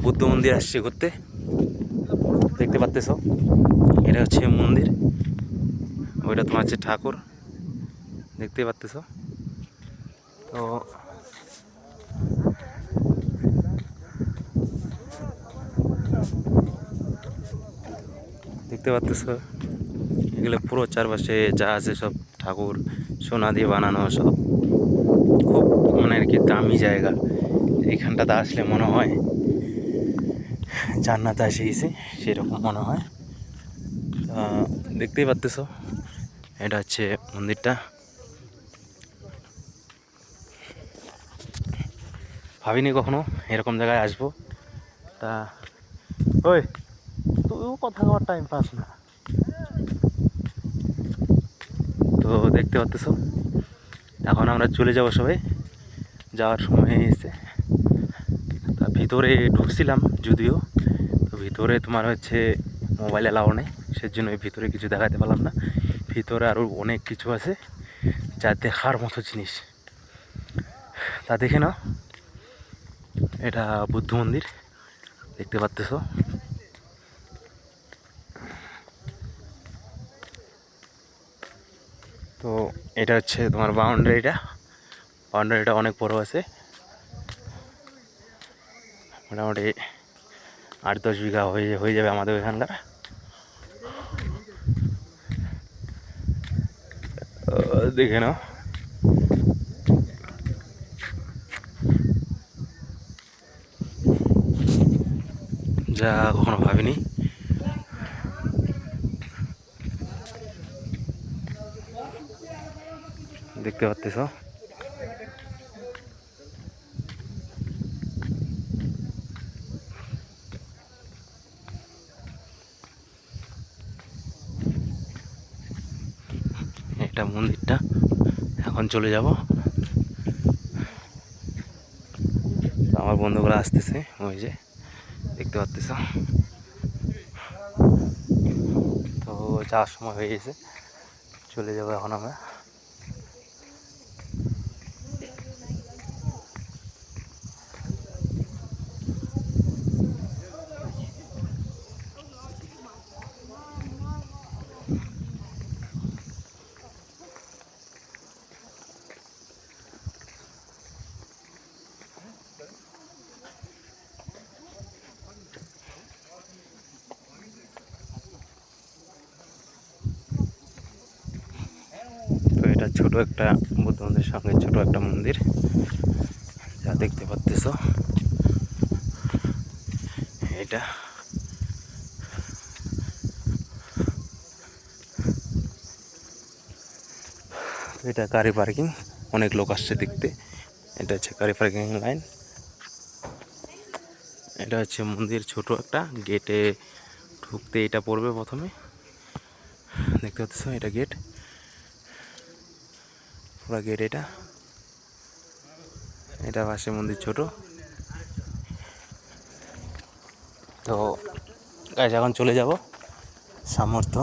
বুদ্ধ মন্দির আসছে ঘুরতে, দেখতে পাচ্তেছ। এটা হচ্ছে মন্দির, ওইটা তোমার হচ্ছে ঠাকুর, দেখতে পাচ্তেছ। তো দেখতে পাচ্তেছ এগুলো পুরো চারপাশে যা আছে সব ঠাকুর, সোনা দিয়ে বানানো সব। খুব মানে আর কি দামি জায়গা। এইখানটাতে আসলে মনে হয় জান্নাতে এসে গেছি, সেরকম মনে হয়। দেখতেই পাচ্তেছ এটা হচ্ছে মন্দিরটা। ভাবিনি কখনো এরকম জায়গায় আসবো। তা ওই তুইও কথা কওয়ার টাইম পাস না। তো দেখতে পাচ্তেছ এখন আমরা চলে যাব সবাই, যাওয়ার সময় হয়ে গেছে। তা ভিতরে ঢুকছিলাম যদিও, তো ভিতরে তোমার হচ্ছে মোবাইল অ্যালাউ নেই, সেজন্য ভিতরে কিছু দেখাতে পারলাম না। ভিতরে আরও অনেক কিছু আছে যা দেখার মতো জিনিস, তা দেখে নাও। এটা বুদ্ধ মন্দির, দেখতে পাচ্তেছ। তো এটা হচ্ছে তোমার বাউন্ডারিটা অনেক বড় আছে, মোটামুটি 8-10 বিঘা হয়ে যাবে আমাদের এখানকার। দেখে নাও, যা কখনো ভাবিনি। দেখতে পাচ্তেছ এটা মন্দিরটা। এখন চলে যাব। তো আমার বন্ধুগুলো আসতেছে, ওই যে দেখতে পাচ্তেছ। তো যাওয়ার সময় হয়ে গেছে, চলে যাবো এখন আমরা। তো এটা ছোট একটা বুদ্ধ মন্দিরের সঙ্গে ছোট একটা মন্দির, যা দেখতে পাচ্তেছ। এটা এটা গাড়ি পার্কিং, অনেক লোক আসছে দেখতে। এটা হচ্ছে গাড়ি পার্কিং লাইন। এটা হচ্ছে মন্দির, ছোট একটা গেটে ঢুকতে এটা পড়বে প্রথমে, দেখতে পাচ্ছ। এটা গেট, পুরো গেট। এটা পাশে মন্দির ছোট। তো গাইজ এখন চলে যাব সামর্থ্য